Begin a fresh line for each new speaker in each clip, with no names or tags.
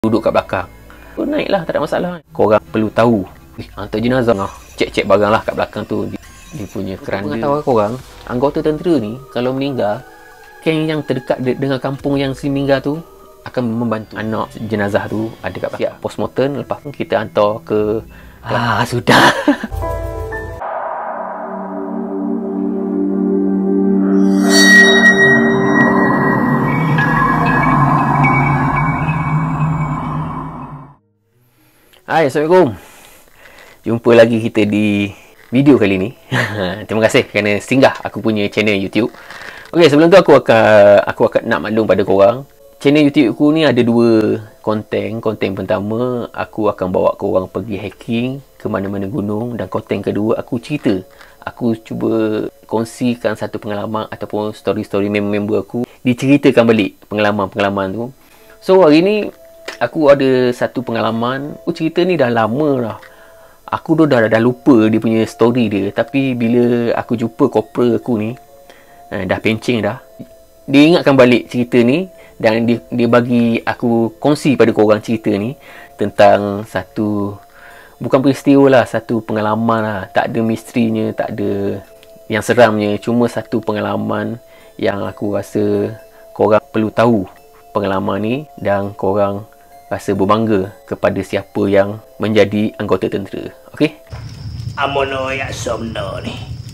duduk kat belakang. So, naiklah, tak ada masalah. Korang perlu tahu, hantar jenazah lah. Cek-cek barang lah kat belakang tu. Dia punya keranda. Tahu korang, anggota tentera ni kalau meninggal, kamp yang terdekat dengan kampung yang si meninggal tu akan membantu anak jenazah tu ada kat belakang. Postmortem, lepas tu kita hantar ke sudah. Hai, Assalamualaikum. Jumpa lagi kita di video kali ni. Terima kasih kerana singgah aku punya channel YouTube. Okey, sebelum tu aku akan nak maklum pada korang. Channel YouTube aku ni ada dua konten. Konten pertama, aku akan bawa korang pergi hiking ke mana-mana gunung, dan konten kedua aku cerita. Aku cuba kongsikan satu pengalaman ataupun story-story member aku, diceritakan balik pengalaman-pengalaman tu. So hari ni aku ada satu pengalaman. Cerita ni dah lama dah. Aku dah lupa dia punya story dia. Tapi bila aku jumpa kopra aku ni, dah pencing dah, dia ingatkan balik cerita ni. Dan dia bagi aku kongsi pada korang cerita ni tentang satu, bukan peristiwa lah, satu pengalaman lah. Tak ada misterinya, tak ada yang seramnya. Cuma satu pengalaman yang aku rasa korang perlu tahu pengalaman ni, dan korang rasa berbangga kepada siapa yang menjadi anggota tentera. Okey?
Amono ya somno ni.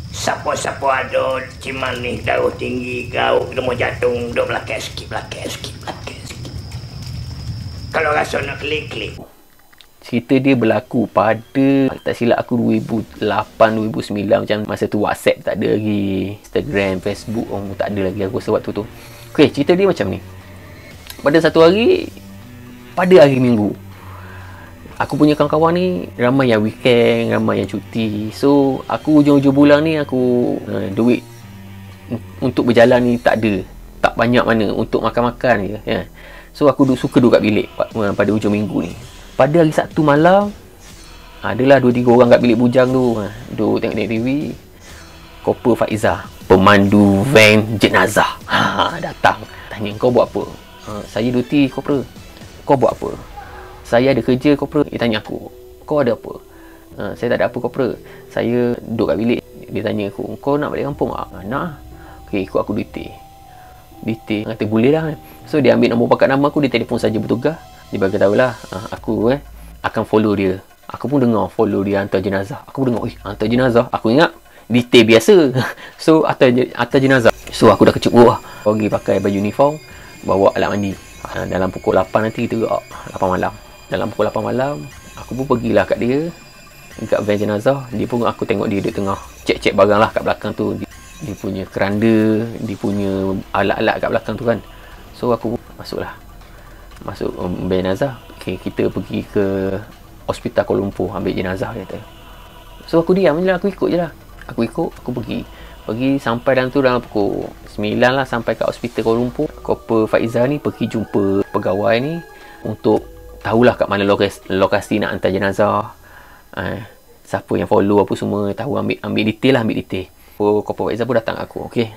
Siapa-siapa ada ciman ni, darah tinggi, kau mau jantung, duk belakang sikit. Kalau rasa nak klik.
Cerita dia berlaku pada, tak silap aku 2008-2009, macam masa tu WhatsApp tak ada lagi, Instagram, Facebook tak ada lagi aku rasa waktu tu. Okey, cerita dia macam ni. Pada satu hari, pada hari Minggu, aku punya kawan-kawan ni ramai yang weekend, ramai yang cuti. So aku hujung-hujung bulan ni aku duit untuk berjalan ni tak ada, tak banyak mana, untuk makan-makan je ya. So aku suka duduk kat bilik pada hujung minggu ni. Pada hari Sabtu malam, adalah 2-3 orang kat bilik bujang tu, duduk tengok TV. Kopra Faizah, pemandu van jenazah, datang tanya, kau buat apa? Saya duty kopra. Kau buat apa? Saya ada kerja kopra. Dia tanya aku, kau ada apa? Saya tak ada apa kopra. Saya duduk kat bilik. Dia tanya aku, kau nak balik kampung tak? Nak. Okey, ikut aku detail. Kata boleh lah. So dia ambil nombor pakat nama aku, dia telefon saja bertugas. Dia bagi tahu lah, aku akan follow dia. Aku pun dengar follow dia hantar jenazah. Aku pun dengar, hantar jenazah. Aku ingat detail biasa. So hantar jenazah. So aku dah kecuk bawah, pergi pakai baju uniform, bawa alat mandi. Dalam pukul 8 nanti kita gerak, 8 malam. Dalam pukul 8 malam, aku pun pergilah kat dia, dekat van jenazah. Dia pun, aku tengok dia duduk tengah cek-cek barang lah kat belakang tu. Dia punya keranda, dia punya alat-alat kat belakang tu kan. So aku pun masuk van jenazah. Okay, kita pergi ke hospital Kuala Lumpur ambil jenazah, dia kata. So aku diam je lah, aku ikut je lah. Aku pergi sampai dalam tu dalam pukul 9 lah, sampai kat hospital Kuala Lumpur. Kopra Faizah ni pergi jumpa pegawai ni untuk tahulah kat mana lokasi nak hantar jenazah, siapa yang follow apa semua, tahu, ambil detail lah, ambil detail. Kopra Faizah pun datang aku. Okey,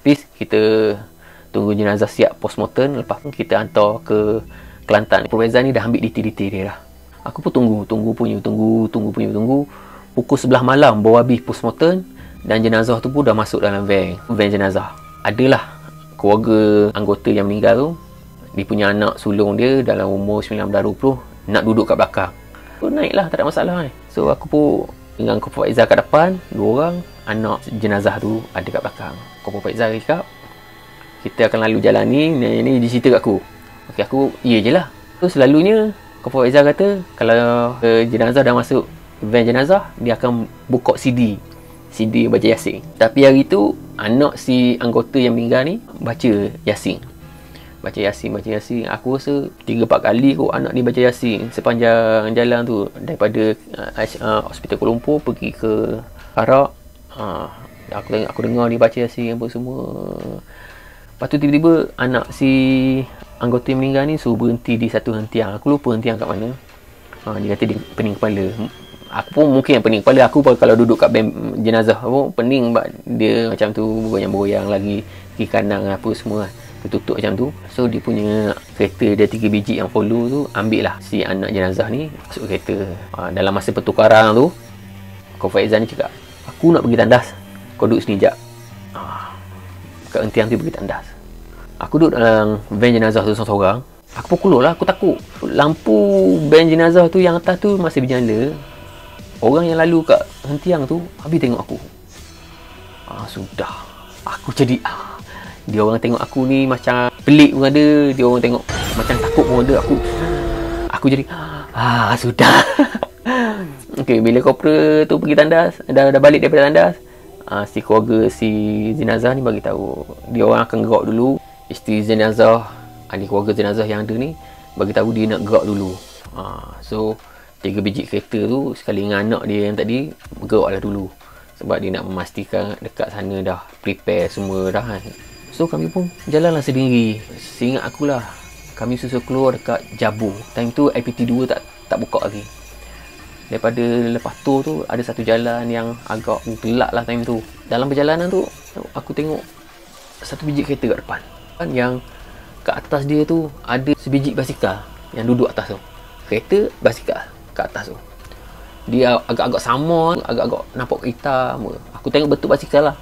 please kita tunggu jenazah siap postmortem, lepas tu kita hantar ke Kelantan. Kopra Faizah ni dah ambil detail-detail dia dah. Aku pun tunggu. Pukul 11 malam baru habis postmortem, dan jenazah tu pun dah masuk dalam van jenazah. Adalah keluarga anggota yang meninggal tu, dia punya anak sulung dia dalam umur 19-20 nak duduk kat belakang. So naiklah, tak ada masalah. So aku pun dengan Kopra Faizah kat depan, 2 orang, anak jenazah tu ada kat belakang. Kopra Faizah cakap, kita akan lalu jalan ni dia cerita kat aku. Okey, aku iya je lah. So selalunya Kopra Faizah kata, kalau jenazah dah masuk van jenazah, dia akan buka CD baca Yasin. Tapi hari tu anak si anggota yang meninggal ni baca Yasin. Aku rasa 3-4 kali kot anak ni baca Yasin sepanjang jalan tu, daripada hospital Kuala Lumpur pergi ke Perak. Aku dengar dia baca Yasin apa semua. Lepas tu tiba-tiba anak si anggota yang meninggal ni suruh berhenti di satu hentian. Aku lupa hentian kat mana. Dia kata dia pening kepala. Aku pun mungkin yang pening kepala. Aku kalau duduk kat jenazah pun pening, dia macam tu, goyang-goyang lagi kiri kanan apa semua. tutup macam tu. So dia punya kereta dia 3 biji yang follow tu, ambil lah si anak jenazah ni masuk kereta. Dalam masa pertukaran tu, Kau Faizal ni cakap, aku nak pergi tandas, kau duduk sini jap. Kat entiang tu pergi tandas. Aku duduk dalam van jenazah tu seorang-seorang. Aku pun keluar lah, aku takut. Lampu van jenazah tu yang atas tu masih bernyala. Orang yang lalu kat hentiang tu habis tengok aku. Sudah. Aku jadi dia orang tengok aku ni macam pelik pun ada, dia orang tengok macam takut pun ada. Aku jadi sudah. Okey, bila korporal tu pergi tandas, dah balik daripada tandas, si keluarga si jenazah ni bagi tahu dia orang akan gerak dulu. Isteri jenazah, ahli keluarga jenazah yang ada ni bagi tahu dia nak gerak dulu. So 3 biji kereta tu sekali dengan anak dia yang tadi geraklah dulu, sebab dia nak memastikan dekat sana dah prepare semua dah kan. So kami pun jalanlah sendiri. Seingat akulah, kami susul keluar dekat Jabu. Time tu IPT2 tak buka lagi. Daripada lepas tu ada satu jalan yang agak gelap lah time tu. Dalam perjalanan tu aku tengok satu biji kereta kat depan, yang kat atas dia tu ada sebiji basikal yang duduk atas tu. Kereta, basikal kat atas tu. Dia agak-agak sama, agak-agak nampak hitam. Aku tengok betul basikal lah.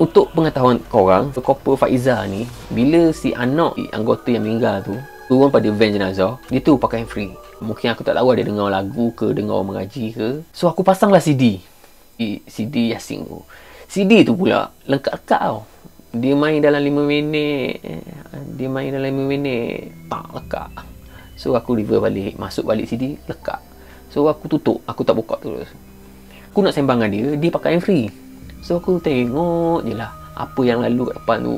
Untuk pengetahuan korang, Kopel Faizal ni, bila si anak anggota yang meninggal tu turun pada van jenazah, dia tu pakai free. Mungkin aku tak tahu dia dengar lagu ke, dengar mengaji ke. So aku pasanglah CD Yasin tu. CD tu pula lengkap-lengkap tau. Dia main dalam 5 minit. Lekat. So aku reverse balik, masuk balik CD, lekat. So aku tutup, aku tak buka terus. Aku nak sembang dengan dia pakai yang free. So aku tengok je lah apa yang lalu kat depan tu.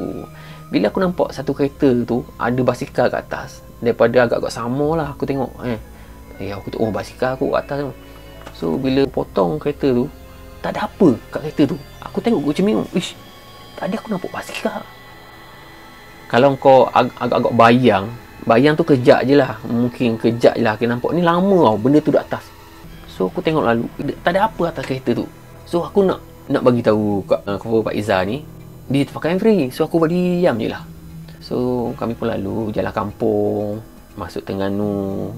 Bila aku nampak satu kereta tu ada basikal kat atas, daripada agak-agak sama lah aku tengok. Aku tengok basikal aku kat atas tu. So bila potong kereta tu, tak ada apa kat kereta tu. Aku tengok aku ceming, tadi aku nampak basikal. Kalau kau agak-agak bayang tu kejap je lah. Mungkin kejap je lah kita nampak. Ni lama tau benda tu kat atas. So aku tengok lalu, tak ada apa atas kereta tu. So aku nak bagi tahu kat Pak Izzah ni, dia pakai free. So aku diam je lah. So kami pun lalu jalan kampung, masuk Terengganu.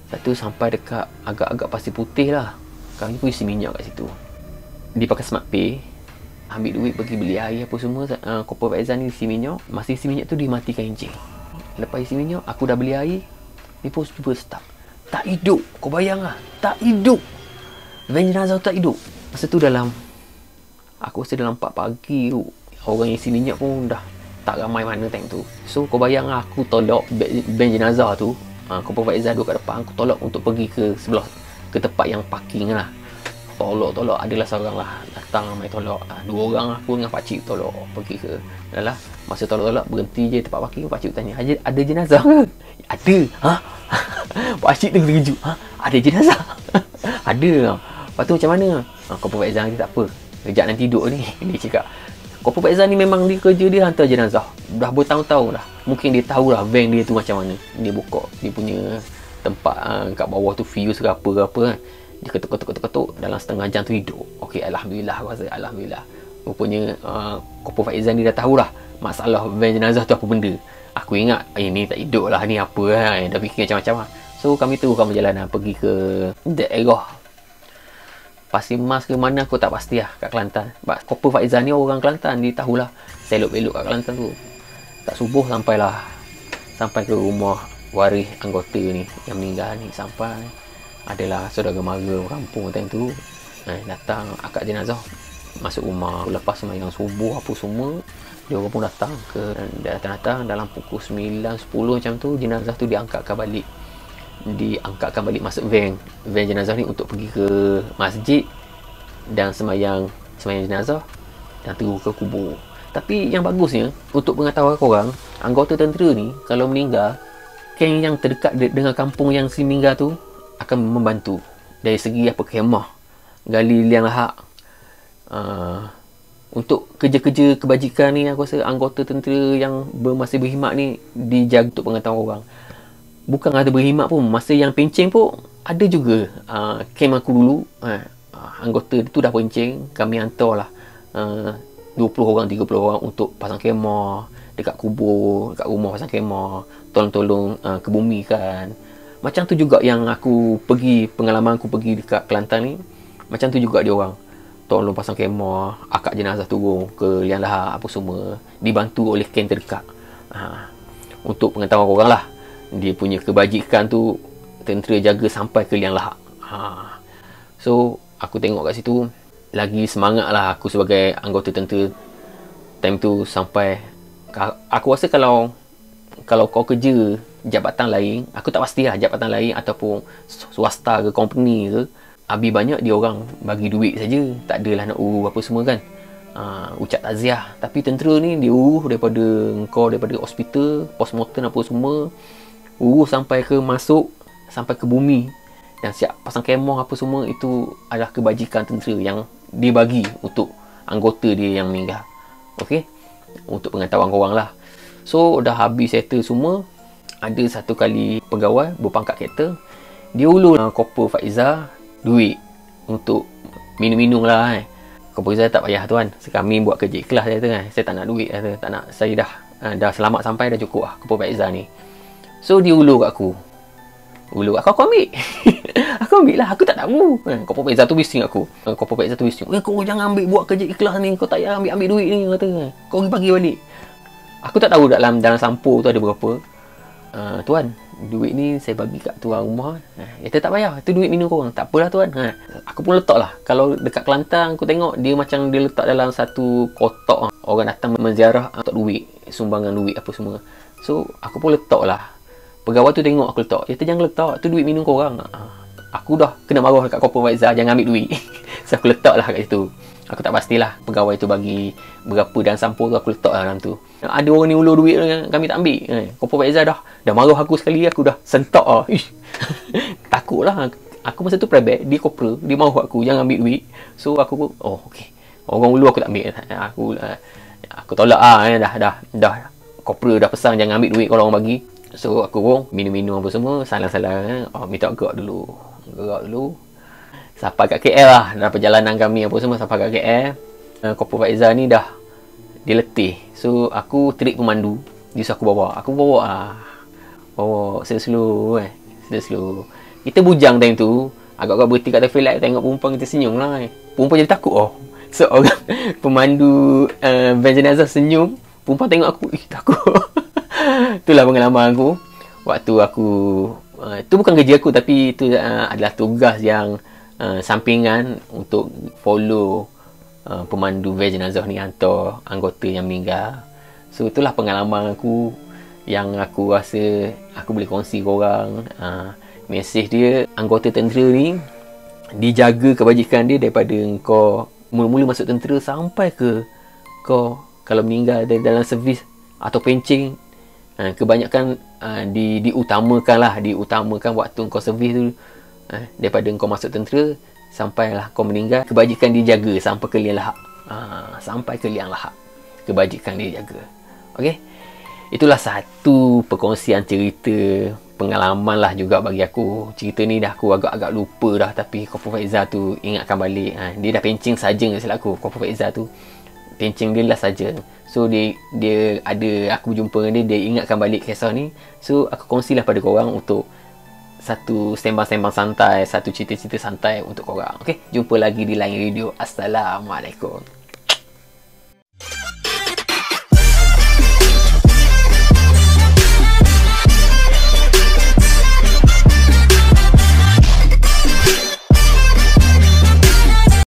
Lepas tu sampai dekat agak-agak Pasir Putih lah. Kami pun isi minyak kat situ. Dia pakai Smart Pay, ambil duit pergi beli air apa semua. Kopel Faizal ni isi minyak. Masa isi minyak tu dia matikan encik. Lepas isi minyak, aku dah beli air. Dia pun cuba start. Tak hidup. Kau bayang lah, tak hidup. Van jenazah tak hidup. Masa tu aku rasa dalam 4 pagi tu, orang yang isi minyak pun dah tak ramai mana time tu. So kau bayang lah, aku tolak van jenazah tu. Kopel Faizal duduk kat depan, aku tolak untuk pergi ke sebelah, ke tempat yang parking lah. Tolak adalah seorang lah datang mai tolak. 2 orang aku dengan pakcik tolak pergi ke. Dah lah, masa tolak berhenti je tempat parking, pakcik tanya, ada jenazah ke? Ada. Pakcik terkejut. Ada jenazah? Ada. Lepas tu macam mana? Kopel Faizal ni tak apa, kejap nanti duduk ni. Dia cakap Kopel Faizal ni memang dia kerja dia hantar jenazah dah bertahun-tahun dah. Mungkin dia tahulah van dia tu macam mana. Dia buka dia punya tempat kat bawah tu fuse ke apa kan. Dia ketuk dalam setengah jam tu hidup. Okey, alhamdulillah, aku rasa alhamdulillah. Rupanya Kopel Faizal ni dah tahulah masalah van jenazah tu apa benda. Aku ingat ni tak hidup lah, ni apa kan. Dah fikir macam-macam lah. So kami teruskan perjalanan pergi ke daerah Pasir Mas ke mana aku tak pasti lah, kat Kelantan. Sebab Kopel Faizal ni orang Kelantan, dia tahulah selok-belok kat Kelantan tu. Tak subuh sampai ke rumah waris anggota ni yang meninggal ni. Sampai adalah saudara mara kampung time tu datang akad jenazah masuk rumah. Lepas sembahyang subuh apa semua, dia orang pun datang dalam pukul 9-10 macam tu. Jenazah tu diangkatkan balik masuk van jenazah ni untuk pergi ke masjid dan sembahyang jenazah dan terus ke kubur. Tapi yang bagusnya, untuk pengetahuan korang, anggota tentera ni kalau meninggal, kamp yang terdekat dengan kampung yang si meninggal tu akan membantu dari segi apa, kemah, gali liang lahat. Untuk kerja-kerja kebajikan ni, aku rasa anggota tentera yang masih berkhidmat ni dijaga. Untuk pengetahuan orang, bukan ada berkhidmat pun, masa yang penceng pun ada juga. Kem aku dulu, anggota tu dah penceng, kami hantar lah 20 orang 30 orang untuk pasang kemah dekat kubur, dekat rumah pasang kemah, tolong-tolong kebumikan. Macam tu juga yang aku pergi, pengalaman aku pergi dekat Kelantan ni, macam tu juga dia orang tolong pasang kemah, akad jenazah turun ke liang lahat apa semua, dibantu oleh ken terdekat. Untuk pengetahuan korang lah, dia punya kebajikan tu tentera jaga sampai ke liang lahat. So aku tengok kat situ, lagi semangat lah aku sebagai anggota tentera time tu. Sampai aku rasa kalau kau kerja jabatan lain, aku tak pasti lah jabatan lain ataupun swasta ke company ke, habis banyak dia orang bagi duit saja, tak adalah nak urus apa semua kan, ucap takziah. Tapi tentera ni dia urus daripada hospital, postmortem apa semua, urus sampai ke masuk, sampai ke bumi, dan siap pasang kemah apa semua. Itu adalah kebajikan tentera yang dia bagi untuk anggota dia yang meninggal. Okey, untuk pengetahuan korang lah. So dah habis settle semua, ada satu kali pegawai berpangkat kereta, dia ulur Kopra Faizah duit untuk minum-minum lah. Kopra Faizah tak payah tuan, kami buat kerja ikhlas saya tu kan, saya tak nak duit, tak nak, saya dah selamat sampai, dah cukup lah Kopra Faizah ni. So dia ulur kat aku, aku ambil. Aku ambil lah, aku tak tahu. Kopra Faizah tu bising aku. Kopra Faizah tu bising, kau jangan ambil buat kerja ikhlas ni, kau tak payah ambil duit ni, kata. Kau bagi balik. Aku tak tahu dalam sampul tu ada berapa. Tuan, duit ni saya bagi kat tuan rumah. Dia tak payah, tu duit minum korang. Tak apalah tuan. Aku pun letak lah. Kalau dekat Kelantan aku tengok dia macam dia letak dalam satu kotak. Orang datang menziarah letak duit, sumbangan duit apa semua. So aku pun letak lah. Pegawai tu tengok aku letak, dia jangan letak, tu duit minum korang. Aku dah kena marah dekat Kopra Faizah, jangan ambil duit. So aku letak lah kat situ. Aku tak pastilah pegawai tu bagi berapa dan sampul tu, aku letak lah dalam tu. Ada orang ni ulur duit, kami tak ambil. Kopra Faizah dah marah aku sekali, aku dah sentak lah. Takut lah. Aku masa tu private, dia Kopra, dia marah aku, jangan ambil duit. So aku pun, okey. Orang ulur aku tak ambil. Aku tolak lah. Dah Kopra dah pesan jangan ambil duit kalau orang bagi. So aku pun minum-minum apa semua, salam-salam. Minta gerak dulu. Sampai kat KL lah, dalam perjalanan kami apa semua sampai kat KL. Kopra Faizah ni dia letih. So aku trik pemandu, dia suruh aku bawa slow. Kita bujang time tu, agak-agak berhenti kat traffic light, tengok perempuan kita senyum lah. Perempuan jadi takut so orang pemandu van jenazah senyum, perempuan tengok aku, takut. Itulah pengalaman aku waktu aku itu bukan kerja aku, tapi itu adalah tugas yang sampingan untuk follow pemandu van jenazah ni hantar anggota yang meninggal. So itulah pengalaman aku yang aku rasa aku boleh kongsi korang. Mesej dia, anggota tentera ni dijaga kebajikan dia daripada kau mula-mula masuk tentera sampai ke kau kalau meninggal dalam servis atau pencing. Kebanyakan diutamakan waktu kau servis tu, daripada kau masuk tentera sampailah kau meninggal, kebajikan dijaga sampai ke liang lahat. Kebajikan dia jaga. Okey, itulah satu perkongsian cerita pengalaman lah juga bagi aku. Cerita ni dah aku agak-agak lupa dah, tapi Kopra Faizah tu ingatkan balik. Dia dah pencing saja silap aku. Kopra Faizah tu pencing dia lah saja. So dia ada, aku jumpa dengan dia ingatkan balik kisah ni. So aku kongsilah pada korang untuk satu sembang-sembang santai, satu cerita-cerita santai untuk korang. Okey, jumpa lagi di lain video. Assalamualaikum.